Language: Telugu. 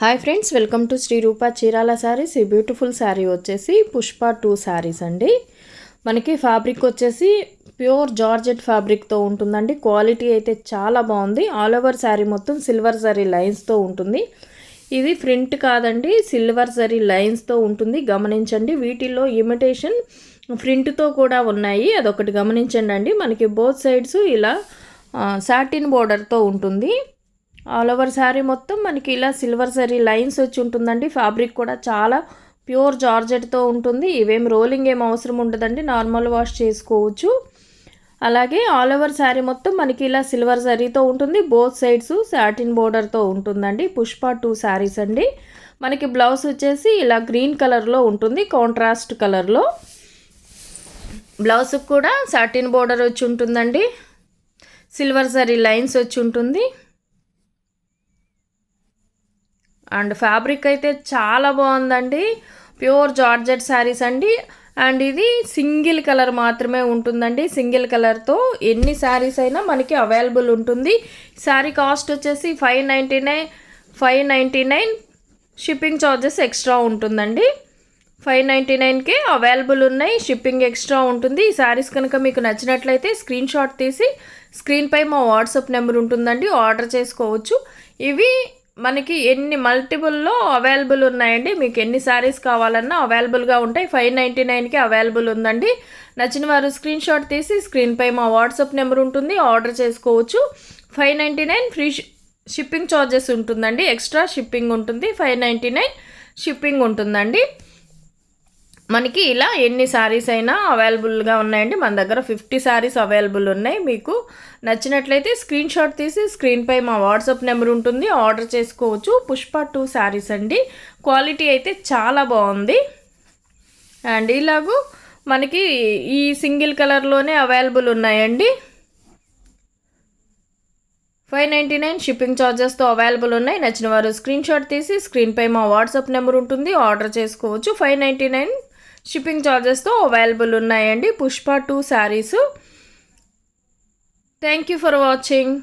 Hi friends, welcome to Sri Roopa Chirala sarees. ఈ బ్యూటిఫుల్ శారీ వచ్చేసి పుష్ప 2 శారీస్ అండి. మనకి ఫ్యాబ్రిక్ వచ్చేసి ప్యూర్ జార్జెట్ ఫ్యాబ్రిక్తో ఉంటుందండి. క్వాలిటీ అయితే చాలా బాగుంది. ఆల్ ఓవర్ శారీ మొత్తం సిల్వర్ జరీ లైన్స్తో ఉంటుంది. ఇది ప్రింట్ కాదండి, సిల్వర్ జరీ లైన్స్తో ఉంటుంది. గమనించండి, వీటిల్లో ఇమిటేషన్ ప్రింట్తో కూడా ఉన్నాయి, అదొకటి గమనించండి అండి. మనకి బోత్ సైడ్స్ ఇలా సాటిన్ బోర్డర్తో ఉంటుంది. ఆల్ ఓవర్ శారీ మొత్తం మనకి ఇలా సిల్వర్ జరీ లైన్స్ వచ్చి ఉంటుందండి. ఫ్యాబ్రిక్ కూడా చాలా ప్యూర్ జార్జెట్తో ఉంటుంది. ఇవేం రోలింగ్ ఏం అవసరం ఉండదండి, నార్మల్ వాష్ చేసుకోవచ్చు. అలాగే ఆల్ ఓవర్ శారీ మొత్తం మనకి ఇలా సిల్వర్ జరీతో ఉంటుంది. బోత్ సైడ్స్ సాటిన్ బోర్డర్తో ఉంటుందండి. పుష్ప 2 శారీస్ అండి. మనకి బ్లౌజ్ వచ్చేసి ఇలా గ్రీన్ కలర్లో ఉంటుంది, కాంట్రాస్ట్ కలర్లో. బ్లౌజ్కి కూడా సాటిన్ బోర్డర్ వచ్చి ఉంటుందండి, సిల్వర్ జరీ లైన్స్ వచ్చి ఉంటుంది. అండ్ ఫ్యాబ్రిక్ అయితే చాలా బాగుందండి. ప్యూర్ జార్జెట్ శారీస్ అండి. అండ్ ఇది సింగిల్ కలర్ మాత్రమే ఉంటుందండి. సింగిల్ కలర్తో ఎన్ని శారీస్ అయినా మనకి అవైలబుల్ ఉంటుంది. శారీ కాస్ట్ వచ్చేసి 599 షిప్పింగ్ ఛార్జెస్ ఎక్స్ట్రా ఉంటుందండి. 599కే అవైలబుల్ ఉన్నాయి, షిప్పింగ్ ఎక్స్ట్రా ఉంటుంది. ఈ శారీస్ కనుక మీకు నచ్చినట్లయితే స్క్రీన్ షాట్ తీసి స్క్రీన్పై మా వాట్సాప్ నెంబర్ ఉంటుందండి, ఆర్డర్ చేసుకోవచ్చు. ఇవి మనకి ఎన్ని మల్టిపుల్లో అవైలబుల్ ఉన్నాయండి. మీకు ఎన్ని శారీస్ కావాలన్నా అవైలబుల్గా ఉంటాయి. 599కి అవైలబుల్ ఉందండి. నచ్చిన వారు స్క్రీన్ షాట్ తీసి స్క్రీన్పై మా వాట్సాప్ నెంబర్ ఉంటుంది, ఆర్డర్ చేసుకోవచ్చు. 599 ఫ్రీ షిప్పింగ్ ఛార్జెస్ ఉంటుందండి, ఎక్స్ట్రా షిప్పింగ్ ఉంటుంది. 599 షిప్పింగ్ ఉంటుందండి. మనకి ఇలా ఎన్ని శారీస్ అయినా అవైలబుల్గా ఉన్నాయండి. మన దగ్గర 50 శారీస్ అవైలబుల్ ఉన్నాయి. మీకు నచ్చినట్లయితే స్క్రీన్ షాట్ తీసి స్క్రీన్పై మా వాట్సాప్ నెంబర్ ఉంటుంది, ఆర్డర్ చేసుకోవచ్చు. పుష్ప 2 శారీస్ అండి. క్వాలిటీ అయితే చాలా బాగుంది. అండ్ ఇలాగూ మనకి ఈ సింగిల్ కలర్లోనే అవైలబుల్ ఉన్నాయండి. 599 షిప్పింగ్ ఛార్జెస్తో అవైలబుల్ ఉన్నాయి. నచ్చిన వారు స్క్రీన్ షాట్ తీసి స్క్రీన్పై మా వాట్సాప్ నెంబర్ ఉంటుంది, ఆర్డర్ చేసుకోవచ్చు. 599 షిప్పింగ్ ఛార్జెస్తో అవైలబుల్ ఉన్నాయండి Pushpa 2 saris. Thank you for watching.